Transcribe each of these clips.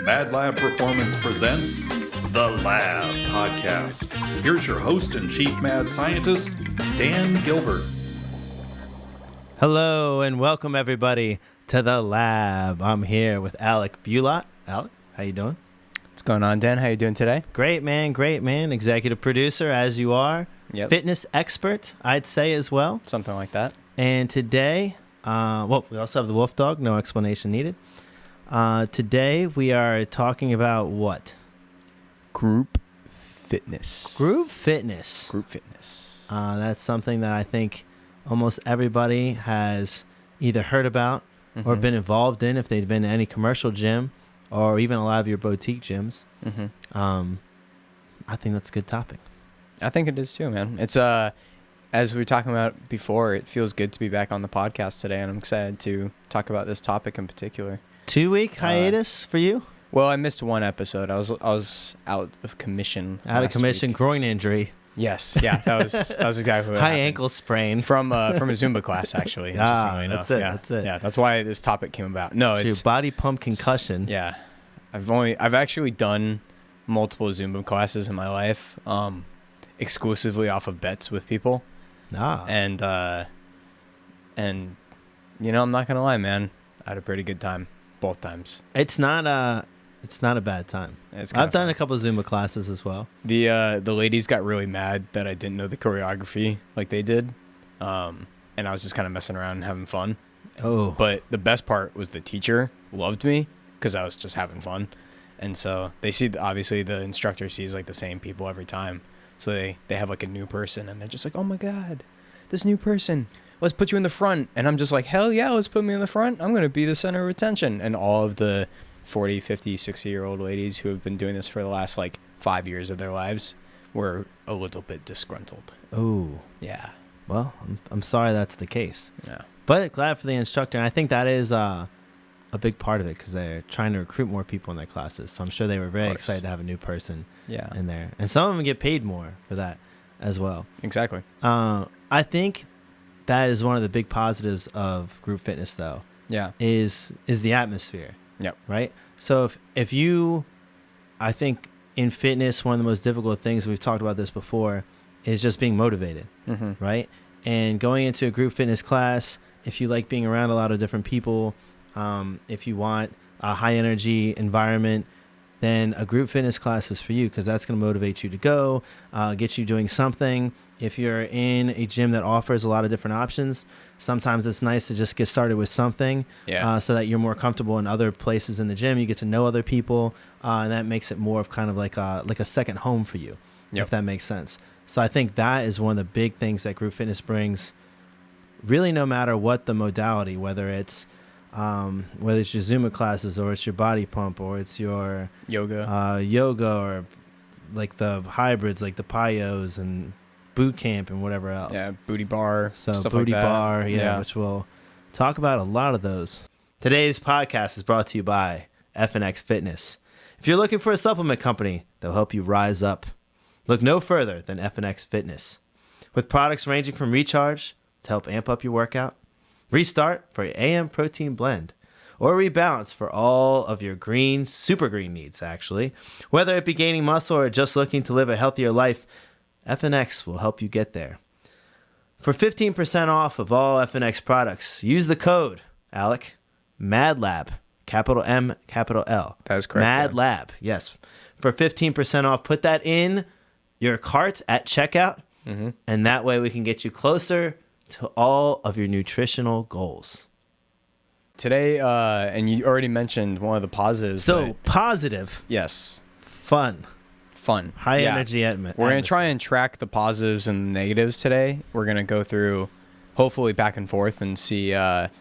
MadLab Performance presents The Lab Podcast. Here's your host and chief mad scientist, Dan Gilbert. Hello and welcome everybody to The Lab. I'm here with Alec Bulat. Alec, how you doing? What's going on, Dan? How you doing today? Great, man. Great, man. Executive producer, as you are. Yep. Fitness expert, I'd say as well. Something like that. And today, we also have the wolf dog. No explanation needed. Today, we are talking about what? Group fitness. Group fitness. Group fitness. That's something that I think almost everybody has either heard about or been involved in if they've been to any commercial gym or even a lot of your boutique gyms. I think that's a good topic. I think it is too, man. It's as we were talking about before, it feels good to be back on the podcast today, and I'm excited to talk about this topic in particular. 2-week hiatus for you? Well, I missed one episode. I was out of commission. Out of commission, week. Groin injury. Yes, yeah, that was exactly what High happened. Ankle sprain from a Zumba class, actually. That's it. Yeah. That's it. Yeah, that's why this topic came about. No, it's your body pump concussion. Yeah, I've actually done multiple Zumba classes in my life, exclusively off of bets with people. And you know, I'm not gonna lie, man, I had a pretty good time both times. It's not a bad time. I've done a couple of Zumba classes as well. The ladies got really mad that I didn't know the choreography like they did, and I was just kind of messing around and having fun. Oh, but the best part was the teacher loved me because I was just having fun, and so they see, obviously the instructor sees like the same people every time, so they have like a new person and they're just like, oh my god, this new person, let's put you in the front. And I'm just like, hell yeah, let's put me in the front. I'm going to be the center of attention. And all of the 40, 50, 60-year-old ladies who have been doing this for the last like 5 years of their lives were a little bit disgruntled. Oh, yeah. Well, I'm sorry that's the case. Yeah. But glad for the instructor. And I think that is a big part of it because they're trying to recruit more people in their classes. So I'm sure they were very excited to have a new person in there. And some of them get paid more for that as well. Exactly. I think that is one of the big positives of group fitness, though. Yeah. Is the atmosphere. Yep. Right? So if you, I think in fitness, one of the most difficult things, we've talked about this before, is just being motivated. Right? And going into a group fitness class, if you like being around a lot of different people, if you want a high energy environment, then a group fitness class is for you because that's going to motivate you to go, get you doing something. If you're in a gym that offers a lot of different options, sometimes it's nice to just get started with something so that you're more comfortable in other places in the gym. You get to know other people, and that makes it more of kind of like a second home for you, if that makes sense. So I think that is one of the big things that group fitness brings, really no matter what the modality, whether it's your Zumba classes or it's your body pump or it's your yoga or like the hybrids like the Pyos and boot camp and whatever else. Yeah, booty bar. So stuff booty like that. bar, which we'll talk about a lot of those. Today's podcast is brought to you by FNX Fitness. If you're looking for a supplement company that'll help you rise up, look no further than FNX Fitness. With products ranging from recharge to help amp up your workout, restart for your AM protein blend, or rebalance for all of your super green needs, actually. Whether it be gaining muscle or just looking to live a healthier life, FNX will help you get there. For 15% off of all FNX products, use the code, Alec, MadLab, capital M, capital L. That is correct. MadLab, yes. For 15% off, put that in your cart at checkout, and that way we can get you closer to all of your nutritional goals. Today, and you already mentioned one of the positives. So, positive. Yes. Fun. High energy atmosphere. We're going to try and track the positives and the negatives today. We're going to go through, hopefully back and forth, and see.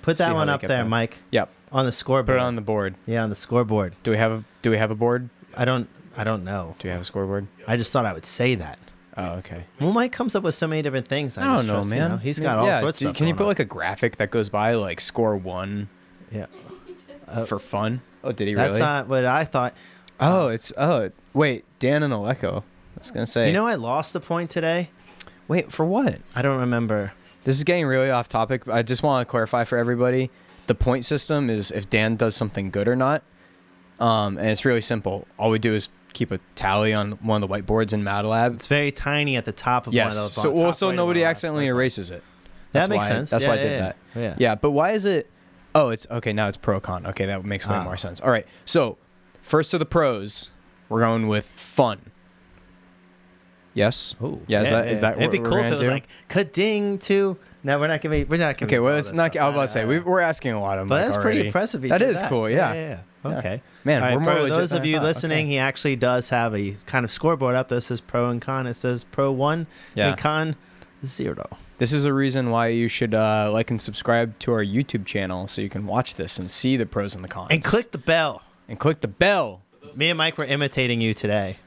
Put that one up there, Mike. Yep. On the scoreboard. Put it on the board. Yeah, on the scoreboard. Do we have a board? I don't know. Do we have a scoreboard? I just thought I would say that. Oh, okay. Well, Mike comes up with so many different things. I don't know, man. You know, he's got all sorts of stuff. Can you put like a graphic that goes by like score 1? Yeah. For fun? Oh, did he really? That's not what I thought. Wait, Dan and Alec. I was going to say. You know, I lost a point today. Wait, for what? I don't remember. This is getting really off topic. I just want to clarify for everybody. The point system is if Dan does something good or not. And it's really simple. All we do is keep a tally on one of the whiteboards in MadLab. It's very tiny at the top of one of those. So nobody accidentally erases it. That makes sense. That's why I did that. Yeah. Yeah, but why is it? Oh, it's okay. Now it's pro con. Okay, that makes way more sense. All right. So first of the pros, we're going with fun. Yes. Oh, yeah. Is that it'd be what cool we're if it was do? like ka-ding to. No, we're not gonna. Okay, well, it's not. I was about to say we're asking a lot of them. But that's already. pretty impressive. That is cool. Yeah. Okay. Man, all right, we're more for legit those than of I you thought. listening, Okay. he actually does have a kind of scoreboard up that says pro and con. It says pro 1 and con 0. This is a reason why you should like and subscribe to our YouTube channel so you can watch this and see the pros and the cons. And click the bell. Me and Mike were imitating you today.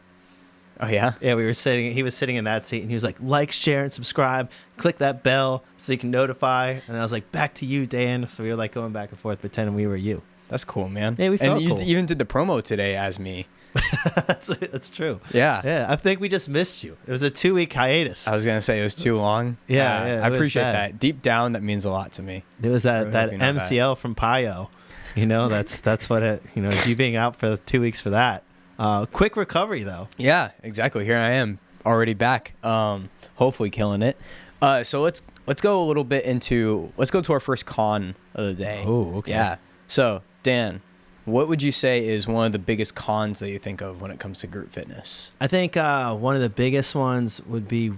Oh yeah. Yeah, we were sitting. He was sitting in that seat, and he was like, share, and subscribe. Click that bell so you can notify. And I was like, back to you, Dan. So we were like going back and forth, pretending we were you. That's cool, man. Yeah, we felt and cool. you even did the promo today as me. That's true. Yeah. Yeah, I think we just missed you. It was a 2-week hiatus. I was gonna say it was too long. Yeah, I it was appreciate bad. that. Deep down, that means a lot to me. There was that Really hope you know MCL from Payo. You know, that's what it. You know, you being out for 2 weeks for that. Quick recovery though. Yeah, exactly. Here I am, already back. Hopefully killing it. So let's go a little bit into. Let's go to our first con of the day. Oh, okay. Yeah. So Dan, what would you say is one of the biggest cons that you think of when it comes to group fitness? I think one of the biggest ones would be,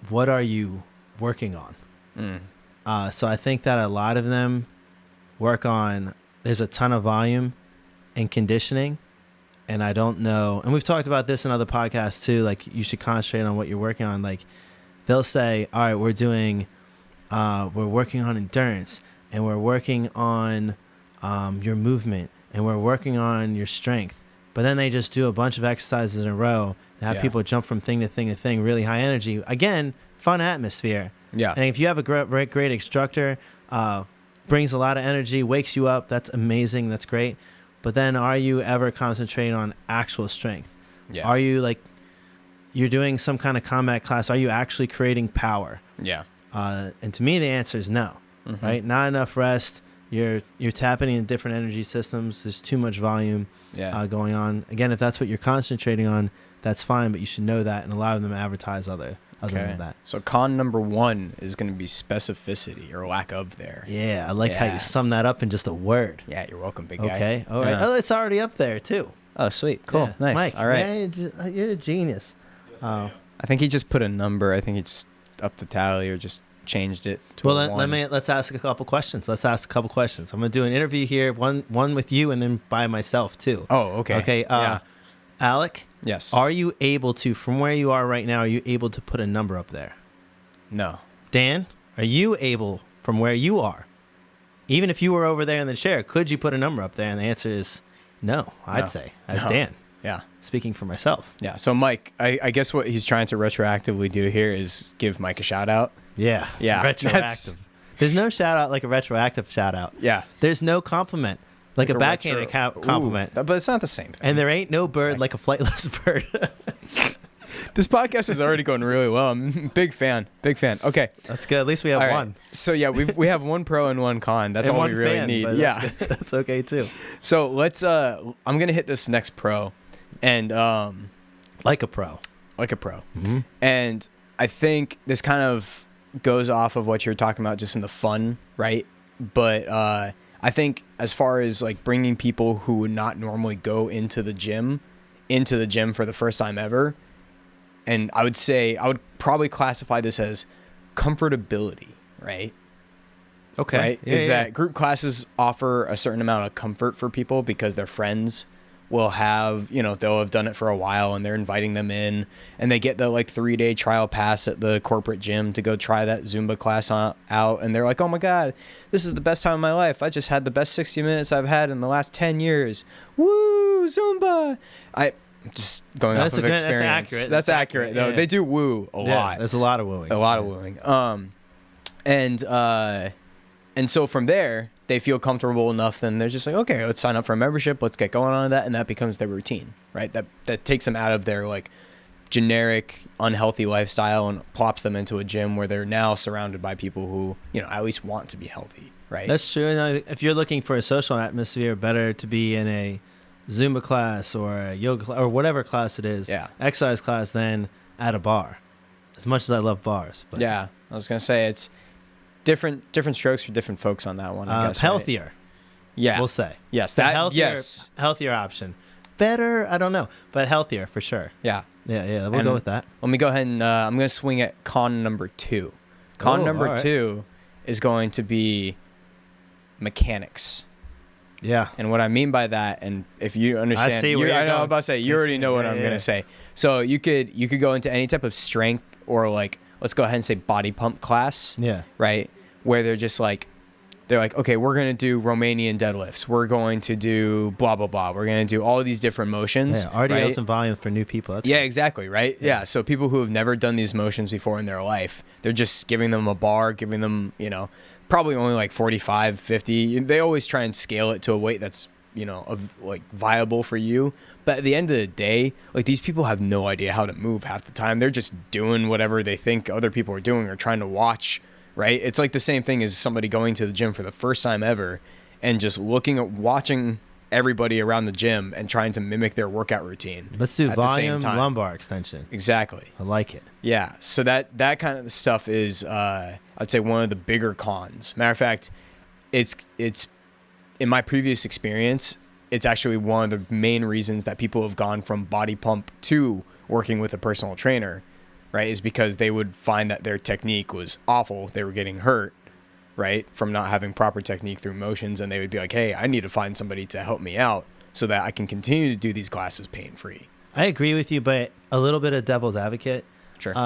what are you working on? So I think that a lot of them work on. There's a ton of volume and conditioning. And I don't know, and we've talked about this in other podcasts too, like you should concentrate on what you're working on. Like they'll say, all right, we're working on endurance, and we're working on your movement, and we're working on your strength. But then they just do a bunch of exercises in a row and have people jump from thing to thing to thing, really high energy. Again, fun atmosphere. Yeah. And if you have a great instructor, brings a lot of energy, wakes you up, that's amazing, that's great. But then are you ever concentrating on actual strength? Yeah. Are you like, you're doing some kind of combat class, are you actually creating power? Yeah. And to me, the answer is no, right? Not enough rest. You're tapping in different energy systems. There's too much volume going on. Again, if that's what you're concentrating on, that's fine, but you should know that, and a lot of them advertise other than that. So con number 1 is going to be specificity or lack of there. Yeah, I like how you sum that up in just a word. Yeah, you're welcome, big guy. Okay, all right. Yeah. Oh, it's already up there too. Oh, sweet. Cool. Yeah. Nice. Mike, All right. man, you're a genius. I think he just put a number. I think he just upped the tally or just changed it to Well, a 1. let's ask a couple questions. I'm gonna do an interview here, one with you, and then by myself too. Oh, okay. Okay. Yeah. Alec, Yes. are you able to, from where you are right now, are you able to put a number up there? No. Dan, are you able, from where you are, even if you were over there in the chair, could you put a number up there? And the answer is no, I'd say, as No. Dan, Yeah. speaking for myself. Yeah. So Mike, I guess what he's trying to retroactively do here is give Mike a shout out. Yeah. Yeah, Retroactive. There's no shout out like a retroactive shout out. Yeah. There's no compliment like a backhanded compliment. Ooh, but it's not the same thing. And there ain't no bird like a flightless bird. This podcast is already going really well. I'm a big fan. Okay. That's good. At least we have All right. one. So yeah, we have one pro and one con. That's And all one we really fan, need. but Yeah. That's, that's okay too. So let's I'm gonna hit this next pro, and Like a pro. like a pro, and I think this kind of goes off of what you're talking about, just in the fun, right? But I think as far as like bringing people who would not normally go into the gym for the first time ever. And I would probably classify this as comfortability, right? Okay. Right? Yeah, That group classes offer a certain amount of comfort for people because their friends will have, they'll have done it for a while and they're inviting them in, and they get the like 3-day trial pass at the corporate gym to go try that Zumba class out. And they're like, oh my God, this is the best time of my life. I just had the best 60 minutes I've had in the last 10 years. Woo, Zumba. I'm just going off of experience. That's accurate though. Yeah. They do woo a lot. There's a lot of wooing. A lot of wooing. And so from there, they feel comfortable enough, then they're just like, okay, let's sign up for a membership. Let's get going on that. And that becomes their routine, right? That takes them out of their like generic, unhealthy lifestyle and plops them into a gym where they're now surrounded by people who, at least want to be healthy, right? That's true. And if you're looking for a social atmosphere, better to be in a Zumba class or a yoga or whatever class it is, exercise class, than at a bar. As much as I love bars, but yeah, I was gonna say it's different strokes for different folks on that one. I guess healthier. Right? Yeah, we'll say yes. The healthier option. Better, I don't know, but healthier for sure. Yeah. We'll go with that. Let me go ahead and I'm gonna swing at con number 2. Con number 2 is going to be mechanics. Yeah. And what I mean by that, and if you understand, I know I'm about to say, you already know what I'm going to say. So you could go into any type of strength or like, let's go ahead and say body pump class. Yeah. Right. Where they're like, okay, we're going to do Romanian deadlifts. We're going to do blah, blah, blah. We're going to do all of these different motions. Yeah. RDLs right? and volume for new people. That's yeah, exactly. Right. Yeah. So people who have never done these motions before in their life, they're just giving them a bar, giving them, probably only like 45, 50. They always try and scale it to a weight that's, like viable for you. But at the end of the day, like these people have no idea how to move half the time. They're just doing whatever they think other people are doing or trying to watch, right? It's like the same thing as somebody going to the gym for the first time ever and just watching everybody around the gym and trying to mimic their workout routine. Let's do volume lumbar extension. Exactly. I like it. Yeah. So that kind of stuff is, I'd say, one of the bigger cons. Matter of fact, it's in my previous experience, it's actually one of the main reasons that people have gone from body pump to working with a personal trainer, right? Is because they would find that their technique was awful. They were getting hurt, right? From not having proper technique through motions. And they would be like, hey, I need to find somebody to help me out so that I can continue to do these classes pain-free. I agree with you, but a little bit of devil's advocate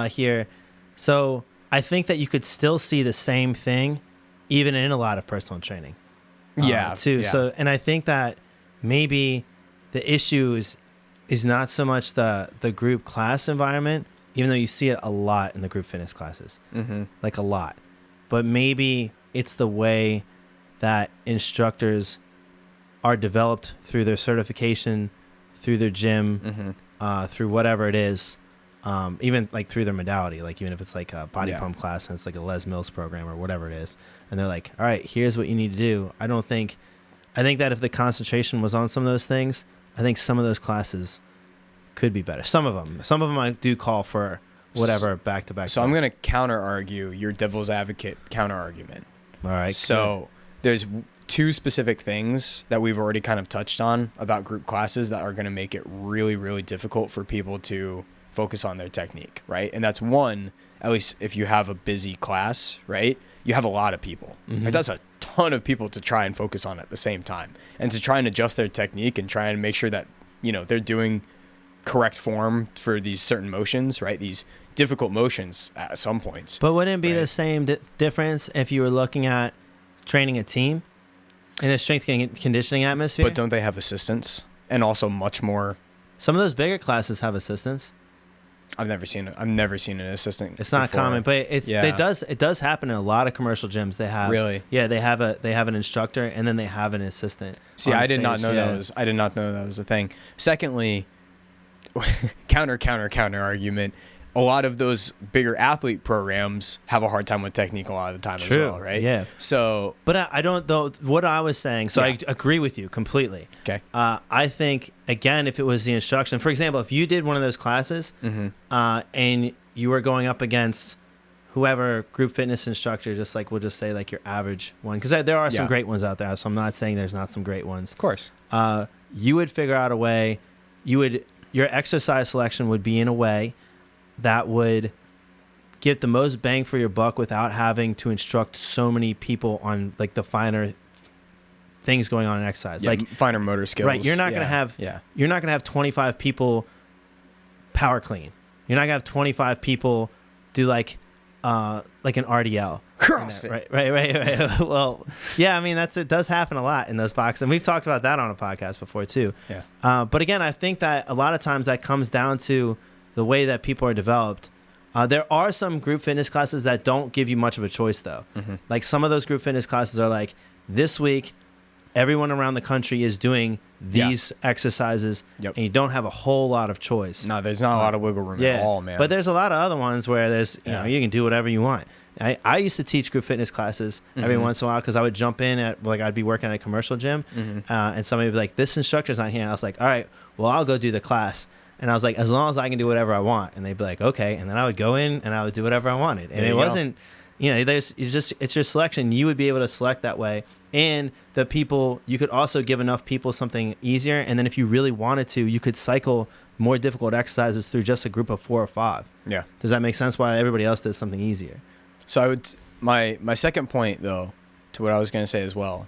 here. So I think that you could still see the same thing even in a lot of personal training. Too. Yeah. So, and I think that maybe the issue is not so much the group class environment, even though you see it a lot in the group fitness classes, like a lot, but maybe it's the way that instructors are developed through their certification, through their gym, through whatever it is, even like through their modality, like even if it's like a body pump class and it's like a Les Mills program or whatever it is. And they're like, all right, here's what you need to do. I think that if the concentration was on some of those things, I think some of those classes could be better. Some of them I do call for whatever back-to-back. So I'm going to counter-argue your devil's advocate counter-argument. All right. So there's 2 specific things that we've already kind of touched on about group classes that are going to make it really, really difficult for people to focus on their technique, right? And that's one, at least if you have a busy class, right? You have a lot of people. Right? That's a ton of people to try and focus on at the same time and to try and adjust their technique and try and make sure that, they're doing correct form for these certain motions, right? These difficult motions at some points. But wouldn't it be the same difference if you were looking at training a team in a strength and conditioning atmosphere? But don't they have assistants and also much more? Some of those bigger classes have assistants. I've never seen an assistant. It's not common, but it does happen in a lot of commercial gyms. They have they have an instructor and then they have an assistant. See, I did not know that was a thing. Secondly, counter argument. A lot of those bigger athlete programs have a hard time with technique a lot of the time as well, right? Yeah. So, but I don't though. What I was saying, so I agree with you completely. Okay. I think again, if it was the instruction, for example, if you did one of those classes, and you were going up against whoever group fitness instructor, just like we'll just say like your average one, because there are some great ones out there. So I'm not saying there's not some great ones. Of course. You would figure out a way. Your exercise selection would be in a way that would get the most bang for your buck without having to instruct so many people on like the finer things going on in exercise, like finer motor skills. Right, you're not gonna have 25 people power clean. You're not gonna have 25 people do like an RDL. CrossFit. Right. Well, yeah, I mean it does happen a lot in those boxes, and we've talked about that on a podcast before too. Yeah. But again, I think that a lot of times that comes down to the way that people are developed. There are some group fitness classes that don't give you much of a choice, though. Like some of those group fitness classes are like, this week, everyone around the country is doing these exercises, and you don't have a whole lot of choice. No, there's not a lot of wiggle room at all, man. But there's a lot of other ones where there's, you can do whatever you want. I used to teach group fitness classes every once in a while because I would jump in at, like, I'd be working at a commercial gym and somebody would be like, this instructor's not here. And I was like, all right, well, I'll go do the class. And I was like, as long as I can do whatever I want. And they'd be like, okay. And then I would go in and I would do whatever I wanted. And it wasn't, it's your selection. You would be able to select that way. And the people, you could also give enough people something easier. And then if you really wanted to, you could cycle more difficult exercises through just a group of 4 or 5. Yeah. Does that make sense? Why everybody else does something easier? So my second point, though, to what I was going to say as well,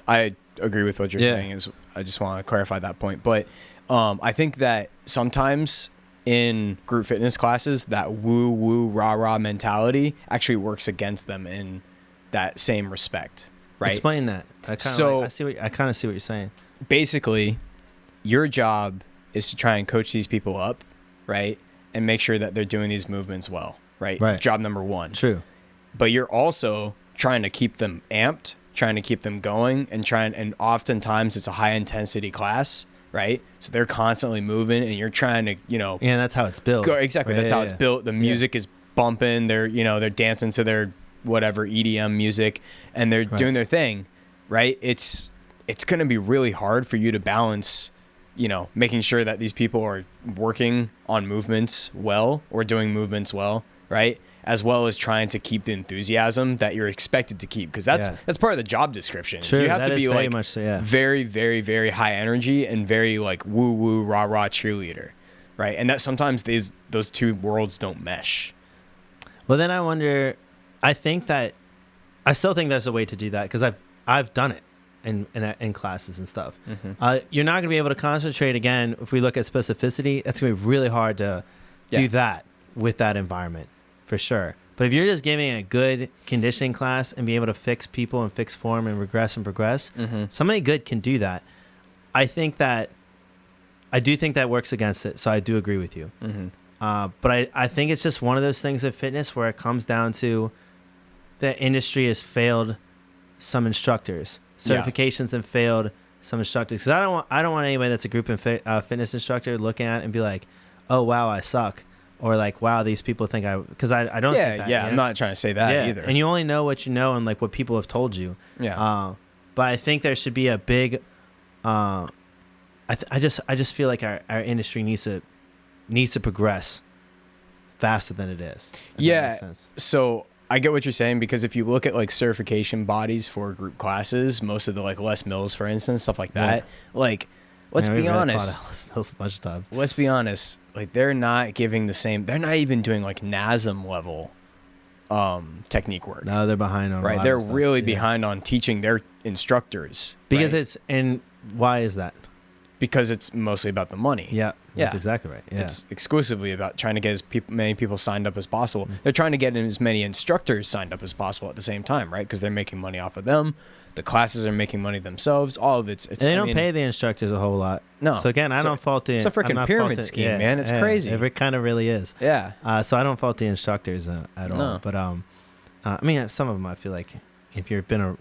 I agree with what you're saying, is I just want to clarify that point. But I think that sometimes in group fitness classes, that woo rah mentality actually works against them in that same respect, right? Explain that. I kind of see what you're saying. Basically, your job is to try and coach these people up, right? And make sure that they're doing these movements well, right? Job number 1. True. But you're also trying to keep them amped, trying to keep them going, and oftentimes it's a high intensity class, right? So they're constantly moving, and you're trying to, Yeah, that's how it's built. Exactly. That's how it's built. The music is bumping. They're dancing to their whatever EDM music, and they're doing their thing, right? It's going to be really hard for you to balance, making sure that these people are working on movements well or doing movements well, right? As well as trying to keep the enthusiasm that you're expected to keep, because that's part of the job description. True, so you have to be very like much so, very, very, very high energy and very like woo rah cheerleader, right? And that sometimes those two worlds don't mesh. Well, then I wonder. I still think there's a way to do that, because I've done it in classes and stuff. You're not going to be able to concentrate again if we look at specificity. That's going to be really hard to do that with that environment, for sure. But if you're just giving a good conditioning class and be able to fix people and fix form and regress and progress, somebody good can do that. I do think that works against it. So I do agree with you. But I think it's just one of those things of fitness where it comes down to the industry has failed some instructors. Certifications have failed some instructors. Because I don't want anybody that's a group and fitness instructor looking at it and be like, oh, wow, I suck. Or like, wow, these people think because I don't think that. Yeah, I'm not trying to say that either. And you only know what you know and like what people have told you. Yeah. But I think there should be a big I just feel like our industry needs to progress faster than it is. Yeah. That makes sense. So I get what you're saying, because if you look at like certification bodies for group classes, most of the like Les Mills, for instance, stuff like that, like let's be honest. A bunch of times. Let's be honest. Like they're not giving the same. They're not even doing like NASM level technique work. No, they're behind on. Right, they're really behind on teaching their instructors. Because why is that? Because it's mostly about the money. Yeah, that's exactly right. Yeah. It's exclusively about trying to get as many people signed up as possible. They're trying to get as many instructors signed up as possible at the same time, right? Because they're making money off of them. The classes are making money themselves. All of it's. They don't pay the instructors a whole lot. No. So again, I don't fault the. It's a freaking pyramid scheme, man. It's crazy. It kind of really is. Yeah. So I don't fault the instructors at all. No. But I mean, some of them I feel like if you've been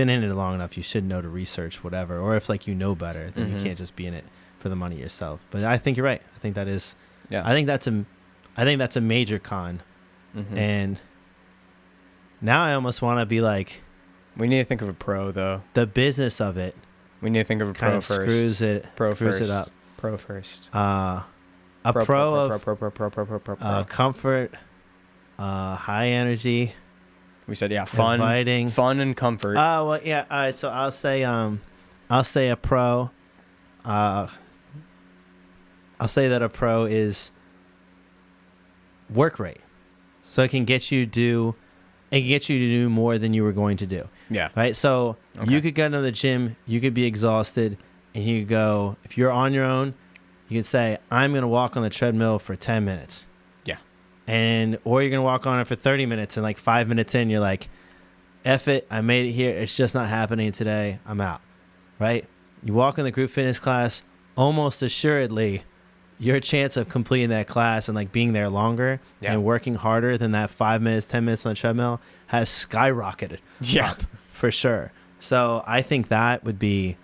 in it long enough, you should know to research whatever. Or if like you know better, then you can't just be in it for the money yourself. But I think you're right. I think that is. Yeah. I think that's a major con. And now I almost want to be like. We need to think of a pro, though. The business of it. We need to think of a pro first. Screws it up. Pro first. Comfort, high energy. We said fun, inviting. Fun and comfort. Well, yeah. All right. So I'll say a pro. I'll say that a pro is work rate, so it can get you to do more than you were going to do. Yeah. Right. So you could go to the gym, you could be exhausted, and you could go, if you're on your own, you could say, I'm going to walk on the treadmill for 10 minutes. Yeah. Or you're going to walk on it for 30 minutes, and like 5 minutes in, you're like, F it, I made it here. It's just not happening today. I'm out. Right. You walk in the group fitness class, almost assuredly, your chance of completing that class and like being there longer and working harder than that 5 minutes, 10 minutes on the treadmill has skyrocketed up for sure. So I think that would be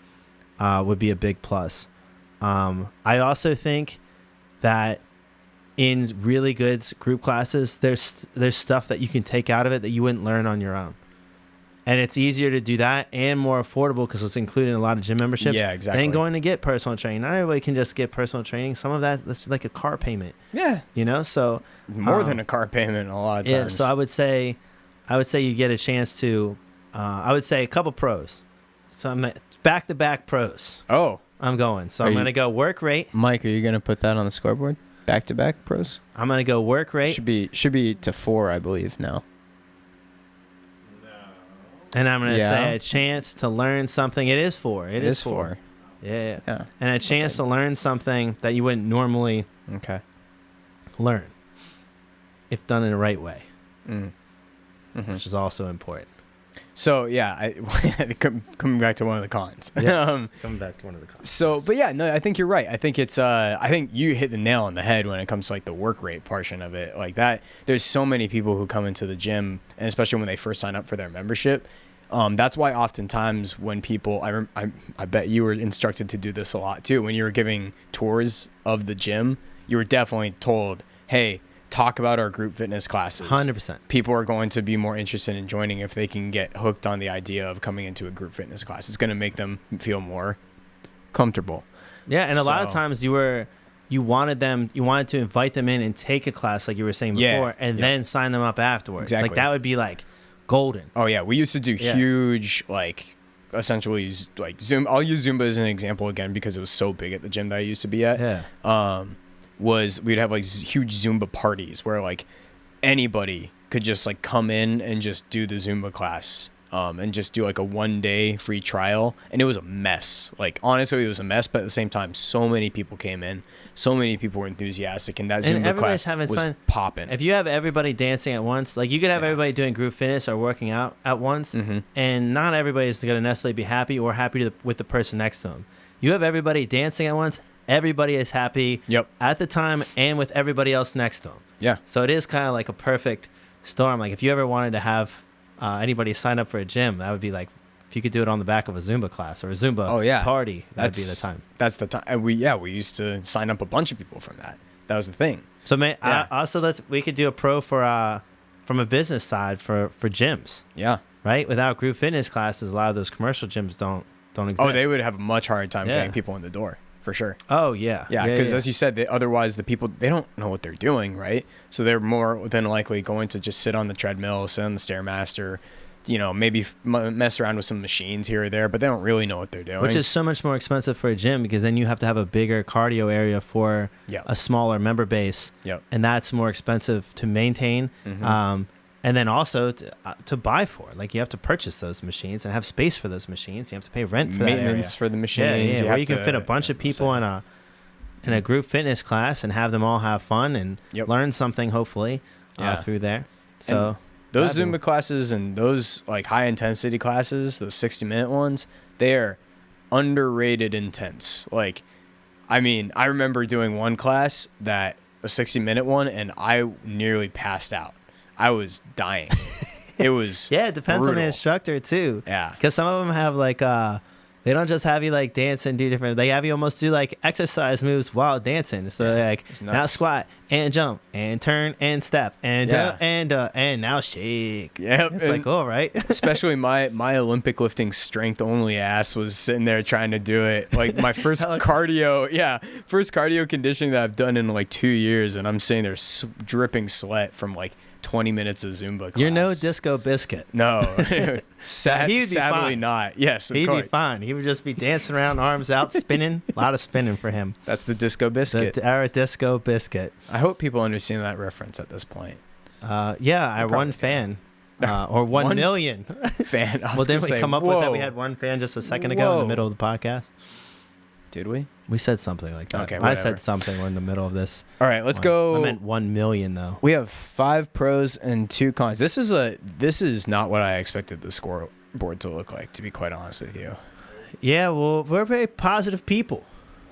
a big plus. I also think that in really good group classes, there's stuff that you can take out of it that you wouldn't learn on your own. And it's easier to do that and more affordable because it's included in a lot of gym memberships. Yeah, exactly. Than going to get personal training. Not everybody can just get personal training. Some of that's like a car payment. Yeah. You know, so more than a car payment a lot of times. Yeah, so I would say you get a chance to I would say a couple pros. So I'm back-to-back pros. Oh. I'm going. So I'm going to go work rate. Mike, are you going to put that on the scoreboard? Back-to-back pros? I'm going to go work rate. Should be to 4, I believe, now. And I'm going to say a chance to learn something. It is 4. It is 4. Yeah. And a chance to learn something that you wouldn't normally learn if done in the right way, which is also important. So, yeah, coming back to one of the cons. Yes, coming back to one of the cons. So, but yeah, no, I think you're right. I think it's, I think you hit the nail on the head when it comes to like the work rate portion of it. Like that, there's so many people who come into the gym, and especially when they first sign up for their membership. That's why oftentimes when people, I bet you were instructed to do this a lot too. When you were giving tours of the gym, you were definitely told, hey, talk about our group fitness classes. 100%. People are going to be more interested in joining if they can get hooked on the idea of coming into a group fitness class. It's going to make them feel more comfortable. Yeah, and a lot of times you wanted to invite them in and take a class like you were saying before, and then sign them up afterwards. Exactly. Like that would be like golden. Oh yeah, we used to do huge like essentially like Zoom. I'll use Zumba as an example again because it was so big at the gym that I used to be at. Yeah. We'd have like huge Zumba parties where like anybody could just like come in and just do the Zumba class, and just do like a 1-day free trial. And it was a mess. Like honestly, it was a mess, but at the same time, so many people came in, so many people were enthusiastic, and that Zumba class was popping. If you have everybody dancing at once, like you could have everybody doing group fitness or working out at once, and not everybody's going to necessarily be happy or happy with the person next to them. You have everybody dancing at once. Everybody is happy at the time and with everybody else next to them. Yeah. So it is kind of like a perfect storm. Like if you ever wanted to have anybody sign up for a gym, that would be like if you could do it on the back of a Zumba class or a Zumba party. That'd be the time. That's the time. And we used to sign up a bunch of people from that. That was the thing. So we could do a pro for from a business side for gyms. Yeah. Right. Without group fitness classes, a lot of those commercial gyms don't exist. Oh, they would have a much harder time getting people in the door. For sure. Oh, yeah. Yeah, because as you said, otherwise the people, they don't know what they're doing, right? So they're more than likely going to just sit on the treadmill, sit on the Stairmaster, maybe mess around with some machines here or there, but they don't really know what they're doing. Which is so much more expensive for a gym because then you have to have a bigger cardio area for a smaller member base. Yep. And that's more expensive to maintain. And then also to buy for. Like you have to purchase those machines and have space for those machines. You have to pay rent for maintenance for the machines. Yeah. Where you can fit a bunch of people in a group fitness class and have them all have fun and learn something hopefully through there. So and those Zumba classes and those like high intensity classes, those 60-minute ones, they are underrated intense. Like, I mean, I remember doing one class a 60-minute one, and I nearly passed out. I was dying. It was it depends on the instructor too. Yeah, because some of them have like they don't just have you like dance and do different. They have you almost do like exercise moves while dancing. So like now squat and jump and turn and step and and now shake. Yeah, it's like all right. Especially my Olympic lifting strength only ass was sitting there trying to do it. Like my first cardio conditioning that I've done in like 2 years, and I'm sitting there dripping sweat from like 20 minutes of Zumba class. You're no Disco Biscuit. No. Sadly not. Yes, He'd be fine. He would just be dancing around, arms out, spinning. A lot of spinning for him. That's the Disco Biscuit. Our Disco Biscuit. I hope people understand that reference at this point. Our one fan. Or 1 million. Fan. Well, didn't we come up with that? We had one fan just a second ago in the middle of the podcast. Did we? We said something like that. Okay, I said something in the middle of this. All right, let's go. I meant 1 million though. We have 5 pros and 2 cons. This is not what I expected the scoreboard to look like, to be quite honest with you. Yeah, well, we're very positive people.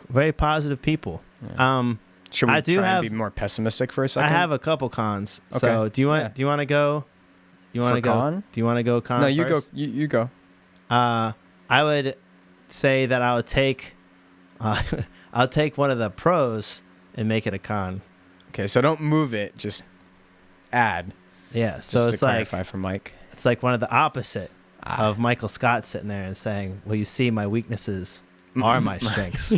Very positive people. Yeah. Should we try and be more pessimistic for a second? I have a couple cons. Okay. So do you want to go? You want to go? Con? Do you want to go con? No, you first? go. You go. I would say that I'll take one of the pros and make it a con. Okay, so don't move it, just add. Yeah, so Just it's to like clarify for Mike. it's like one of the opposite of Michael Scott sitting there and saying, "Well, you see, my weaknesses are my strengths."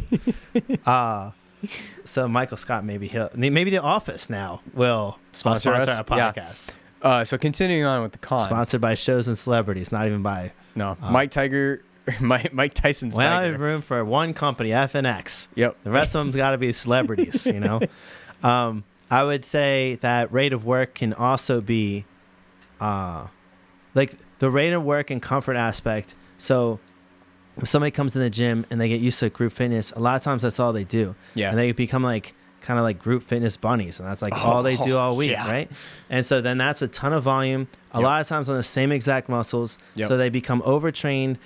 So Michael Scott, maybe The Office now will sponsor us? our podcast. Yeah. So continuing on with the con. Sponsored by shows and celebrities, not even by. No, Mike Tyson's Well, I Tiger. have room for one company, FNX. Yep. The rest of them's got to be celebrities, you know. I would say that rate of work can also be, like the rate of work and comfort aspect. So if somebody comes in the gym and they get used to group fitness, a lot of times that's all they do. Yeah. And they become like kind of like group fitness bunnies, and that's like all they do all week, yeah. right? And so then that's a ton of volume, a lot of times on the same exact muscles. Yep. So they become overtrained.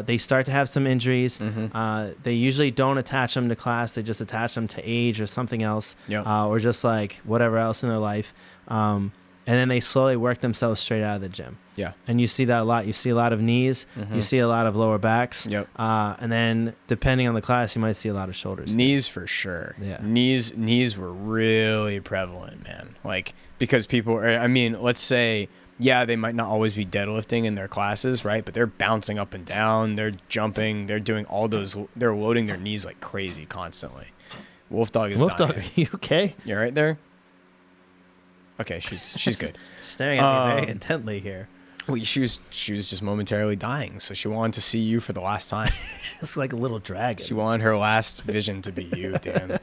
They start to have some injuries. They usually don't attach them to class. They just attach them to age or something else, or just like whatever else in their life. And then they slowly work themselves straight out of the gym. Yeah. And you see that a lot. You see a lot of knees. You see a lot of lower backs. Yep. And then depending on the class, you might see a lot of shoulders. Knees for sure. Yeah. Knees were really prevalent, man. Like, because people are, I mean, let's say, yeah, they might not always be deadlifting in their classes, right? But they're bouncing up and down. They're jumping. They're doing all those. They're loading their knees like crazy constantly. Wolf Dog is dying. Dog, are you okay? You're right there? Okay, she's good. Staring at me very intently here. Well, she was just momentarily dying, so she wanted to see you for the last time. It's like a little dragon. She wanted her last vision to be you, Dan.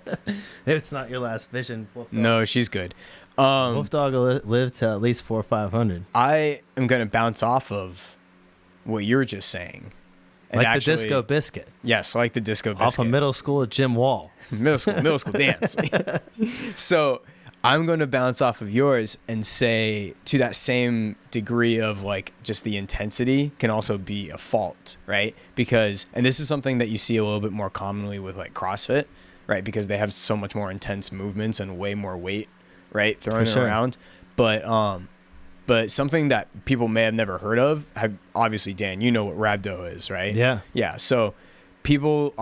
It's not your last vision. Wolf Dog. No, she's good. Wolf Dog lived to at least 400 or 500. I am going to bounce off of what you were just saying. And Like actually, the disco biscuit. Yes, like the disco biscuit. Off of middle school at Jim Wall. middle school dance. So I'm going to bounce off of yours and say, to that same degree of like just the intensity can also be a fault, right? Because, and this is something that you see a little bit more commonly with like CrossFit, right? Because they have so much more intense movements and way more weight, right? Throwing it around. But something that people may have never heard of, obviously, Dan, you know what rhabdo is, right? Yeah. Yeah. So people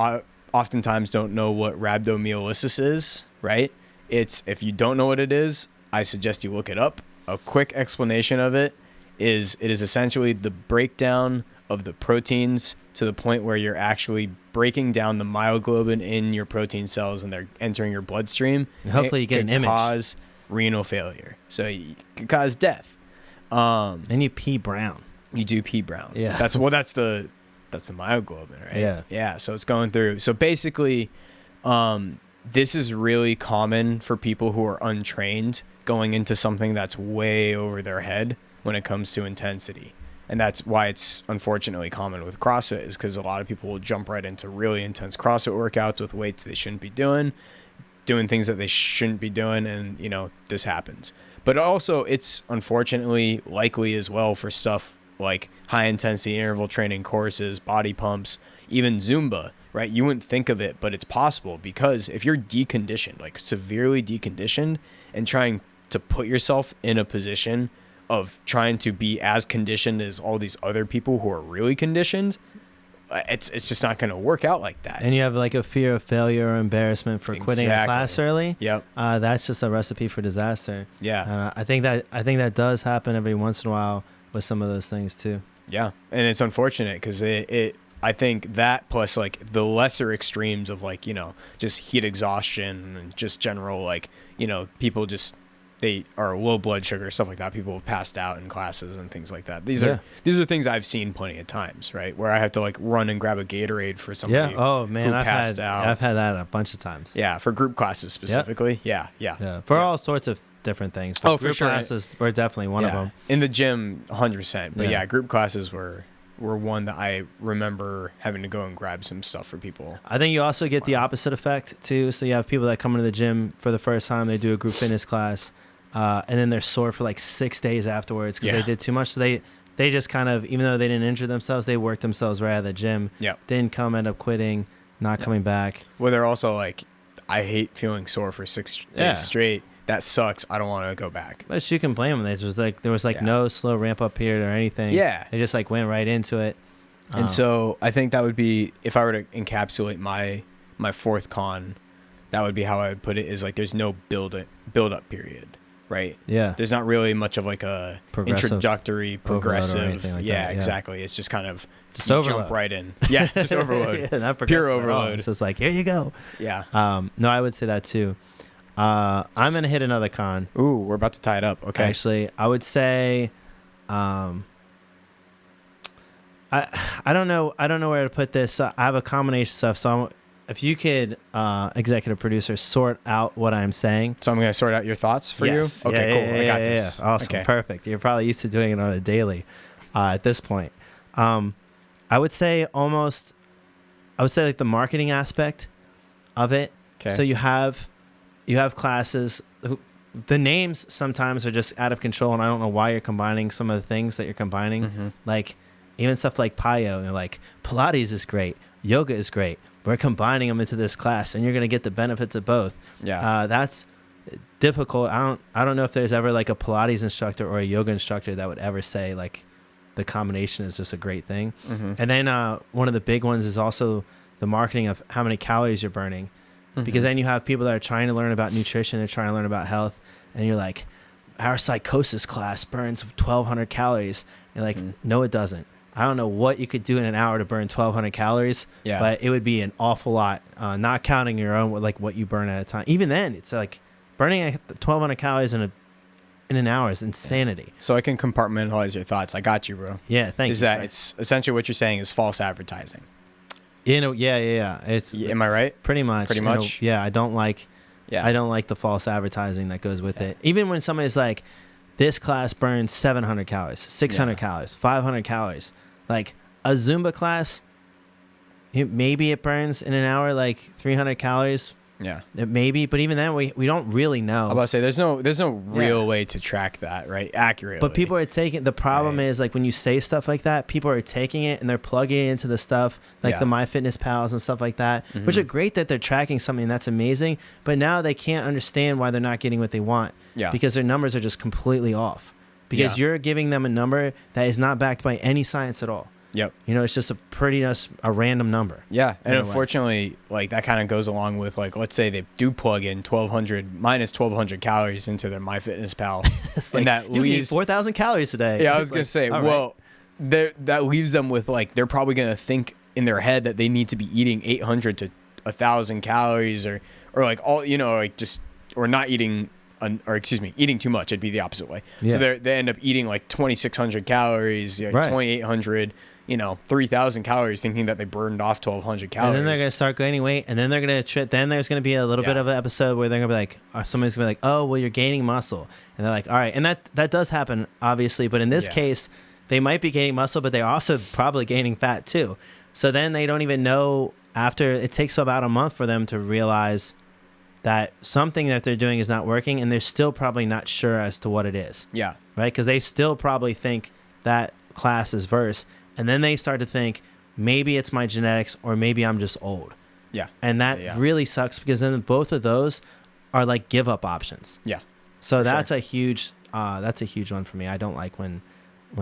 oftentimes don't know what rhabdomyolysis is, right? If you don't know what it is, I suggest you look it up. A quick explanation of it is essentially the breakdown of the proteins to the point where you're actually breaking down the myoglobin in your protein cells and they're entering your bloodstream. And hopefully you get an image. Cause renal failure. So it could cause death. Then you pee brown. You do pee brown. Yeah. That's the myoglobin, right? Yeah. Yeah. So it's going through. So basically, this is really common for people who are untrained going into something that's way over their head when it comes to intensity. And that's why it's unfortunately common with CrossFit, is because a lot of people will jump right into really intense CrossFit workouts with weights they shouldn't be doing things that they shouldn't be doing. And, this happens. But also it's unfortunately likely as well for stuff like high intensity interval training courses, body pumps, even Zumba, right? You wouldn't think of it, but it's possible, because if you're deconditioned, like severely deconditioned, and trying to put yourself in a position of trying to be as conditioned as all these other people who are really conditioned, it's just not going to work out like that. And you have like a fear of failure or embarrassment for quitting a class early. Yep. That's just a recipe for disaster. Yeah. I think that does happen every once in a while with some of those things too. Yeah. And it's unfortunate because I think that plus like the lesser extremes of like, just heat exhaustion and just general, like, people just, they are low blood sugar, stuff like that. People have passed out in classes and things like that. These are things I've seen plenty of times, right? Where I have to like run and grab a Gatorade for somebody. Yeah. Oh man, who I've passed out. I've had that a bunch of times. Yeah, for group classes specifically. Yep. Yeah. For all sorts of different things. But for group sure. classes were definitely one of them. In the gym, 100%. But group classes were one that I remember having to go and grab some stuff for people. I think you also get the opposite effect too. So you have people that come into the gym for the first time, they do a group fitness class. And then they're sore for like 6 days afterwards because they did too much. So they just kind of, even though they didn't injure themselves, they worked themselves right out of the gym. Yeah. Didn't end up quitting, not coming back. Well, they're also like, I hate feeling sore for 6 days straight. That sucks. I don't want to go back. But you can blame them. There was no slow ramp up period or anything. Yeah. They just like went right into it. And so I think that would be, if I were to encapsulate my fourth con, That would be how I would put it, is like there's no build up period, right? Yeah. There's not really much of like a Progressive introductory, overload or progressive. anything like that, yeah. Exactly. It's just kind of Just you overload. jump right in. Yeah, just overload. Yeah, not Pure progressive at all. overload. It's just like, here you go. Yeah. No, I would say that too. I'm going to hit another con. Ooh, we're about to tie it up. Okay. Actually, I would say, I don't know where to put this. I have a combination of stuff. So if you could, executive producer, sort out what I'm saying. So I'm going to sort out your thoughts for Yes. you? Okay, Yeah, cool. yeah, I got yeah, this. yeah. Awesome. Okay. Perfect. You're probably used to doing it on a daily at this point. I would say like the marketing aspect of it. Okay. So you have classes. The names sometimes are just out of control, and I don't know why you're combining some of the things that you're combining. Mhm. Like even stuff like Pyo, and they're like Pilates is great, yoga is great. We're combining them into this class, and you're going to get the benefits of both. Yeah. That's difficult. I don't know if there's ever like a Pilates instructor or a yoga instructor that would ever say like the combination is just a great thing. Mhm. And then one of the big ones is also the marketing of how many calories you're burning. Because then you have people that are trying to learn about nutrition, they're trying to learn about health, and you're like, our psychosis class burns 1,200 calories. You're like, no, it doesn't. I don't know what you could do in an hour to burn 1,200 calories, Yeah. but it would be an awful lot, not counting your own, like what you burn at a time. Even then, it's like burning 1,200 calories in an hour is insanity. So I can compartmentalize your thoughts. I got you, bro. Yeah, thank Is you. that sir. it's essentially what you're saying is false advertising. Yeah. It's Am I right? pretty much. Pretty much? Yeah, I don't like the false advertising that goes with it. Even when somebody's like, this class burns 700 calories, 600 calories, 500 calories. Like a Zumba class, maybe it burns in an hour like 300 calories. Yeah. Maybe, but even then, we don't really know. I'm about to say there's no real way to track that, right? Accurately. But people are taking, the problem is like when you say stuff like that, people are taking it and they're plugging it into the stuff like the MyFitnessPals and stuff like that, which are great that they're tracking something. That's amazing. But now they can't understand why they're not getting what they want. Yeah. Because their numbers are just completely off. Because you're giving them a number that is not backed by any science at all. Yep. It's just a random number. Yeah, and in a way. unfortunately, like that kind of goes along with like, let's say they do plug in 1,200 calories into their MyFitnessPal, It's and like, that you leaves. need 4,000 calories today. Yeah, I was It's gonna like, say, all well, that leaves them with like they're probably gonna think in their head that they need to be eating 800 to 1,000 calories, or like all like just or not eating. Eating too much. It'd be the opposite way. Yeah. So they end up eating like 2,600 calories, like Right. 2,800, 3,000 calories, thinking that they burned off 1,200 calories. And then they're gonna start gaining weight, and then they're gonna. Then there's gonna be a little bit of an episode where they're gonna be like, somebody's gonna be like, "Oh, well, you're gaining muscle," and they're like, "All right," and that does happen, obviously. But in this case, they might be gaining muscle, but they're also probably gaining fat too. So then they don't even know. After it takes about a month for them to realize that something that they're doing is not working, and they're still probably not sure as to what it is. Yeah. Right? Because they still probably think that class is verse, and then they start to think maybe it's my genetics or maybe I'm just old. Yeah. And that really sucks, because then both of those are like give up options. Yeah. So that's a huge one for me. I don't like when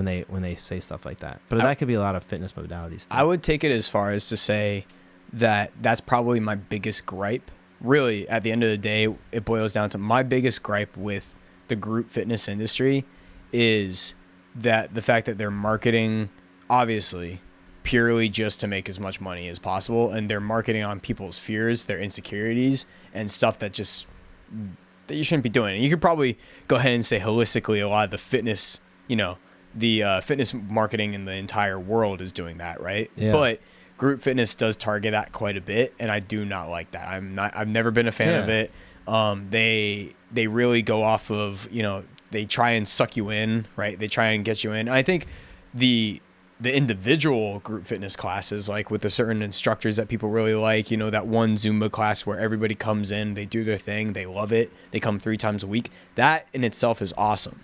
they say stuff like that. But that could be a lot of fitness modalities too. I would take it as far as to say that that's probably my biggest gripe. Really, at the end of the day, it boils down to my biggest gripe with the group fitness industry is that the fact that they're marketing, obviously, purely just to make as much money as possible, and they're marketing on people's fears, their insecurities, and stuff that you shouldn't be doing. And you could probably go ahead and say holistically a lot of the fitness, the fitness marketing in the entire world is doing that, right? Yeah. But group fitness does target that quite a bit, and I do not like that. I've never been a fan of it. They really go off of, they try and suck you in, right? They try and get you in. I think the individual group fitness classes, like with the certain instructors that people really like, that one Zumba class where everybody comes in, they do their thing, they love it, they come 3 times a week. That in itself is awesome.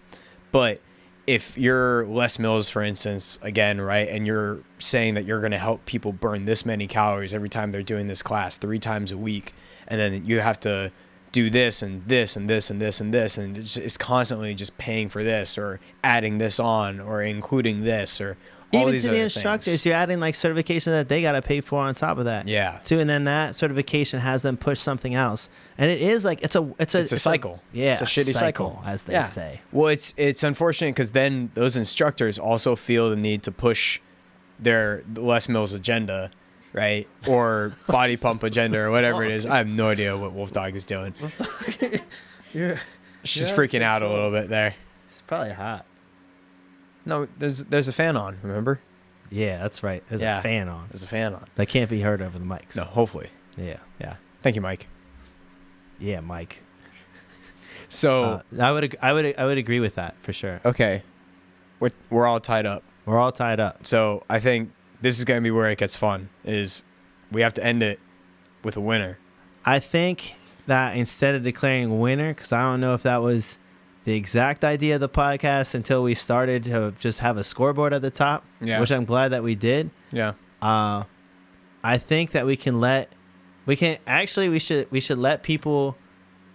But if you're Les Mills, for instance, again, right, and you're saying that you're going to help people burn this many calories every time they're doing this class 3 times a week, and then you have to do this and this and this and this and this, and it's constantly just paying for this or adding this on or including this or all Even these to the other instructors, things. you're adding like certification that they got to pay for on top of that. Yeah. Too, and then that certification has them push something else, and it is like it's a cycle. Yeah, It's a shitty cycle. as they Yeah. say. Well, it's unfortunate because then those instructors also feel the need to push their Les Mills agenda, right? Or body pump agenda or whatever it is. I have no idea what Wolf Dog is doing. Yeah, She's freaking out a little bit there. it's probably hot. No, there's a fan on, remember? Yeah, that's right. There's a fan on. There's a fan on. That can't be heard over the mics. No, hopefully. Yeah. Yeah. Thank you, Mike. Yeah, Mike. So I would agree with that for sure. Okay. we're all tied up. We're all tied up. So I think this is going to be where it gets fun, is we have to end it with a winner. I think that instead of declaring a winner, because I don't know if that was the exact idea of the podcast until we started to just have a scoreboard at the top, Yeah. which I'm glad that we did. Yeah. I think that we should let people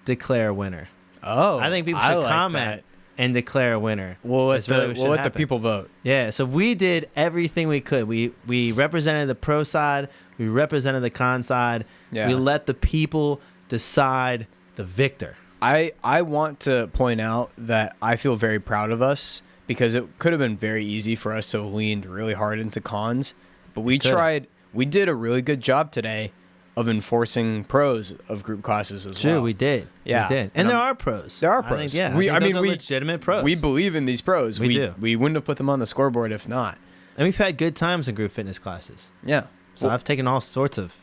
declare a winner. Oh, I think people should like comment and declare a winner. We'll let, That's really what should we'll let the happen. people vote. Yeah, so we did everything we could. We represented the pro side. We represented the con side. Yeah. We let the people decide the victor. I want to point out that I feel very proud of us because it could have been very easy for us to have leaned really hard into cons, but we did a really good job today of enforcing pros of group classes as well. True, we did. Yeah. We did. And there are pros. There are I pros. think, yeah. We- I I think mean, those are we- legitimate pros. We believe in these pros. We do. We wouldn't have put them on the scoreboard if not. And we've had good times in group fitness classes. Yeah. So I've taken all sorts of.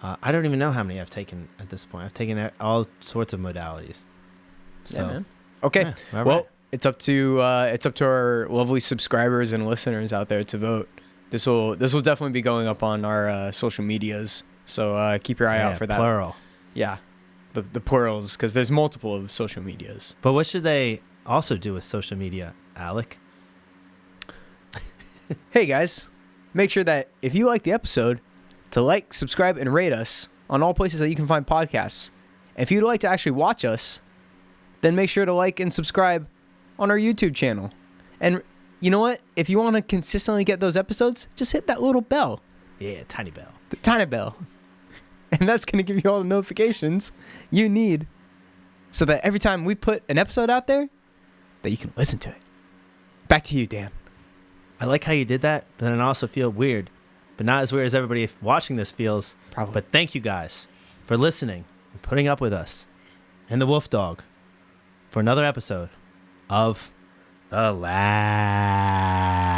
I don't even know how many I've taken at this point. I've taken all sorts of modalities. So, Yeah, man. Okay. yeah, all Well, right. it's up to our lovely subscribers and listeners out there to vote. This will definitely be going up on our social medias. So keep your eye out for that. Plural. Yeah, the plurals, because there's multiple of social medias. But what should they also do with social media, Alec? Hey guys, make sure that if you like the episode, to like, subscribe, and rate us on all places that you can find podcasts. And if you'd like to actually watch us, then make sure to like and subscribe on our YouTube channel. And you know what? If you want to consistently get those episodes, just hit that little bell, Yeah, tiny bell. the tiny bell. And that's going to give you all the notifications you need so that every time we put an episode out there, that you can listen to it. Back to you, Dan. I like how you did that, but then I also feel weird. But not as weird as everybody watching this feels. Probably. But thank you guys for listening and putting up with us and the Wolf Dog for another episode of The Lab.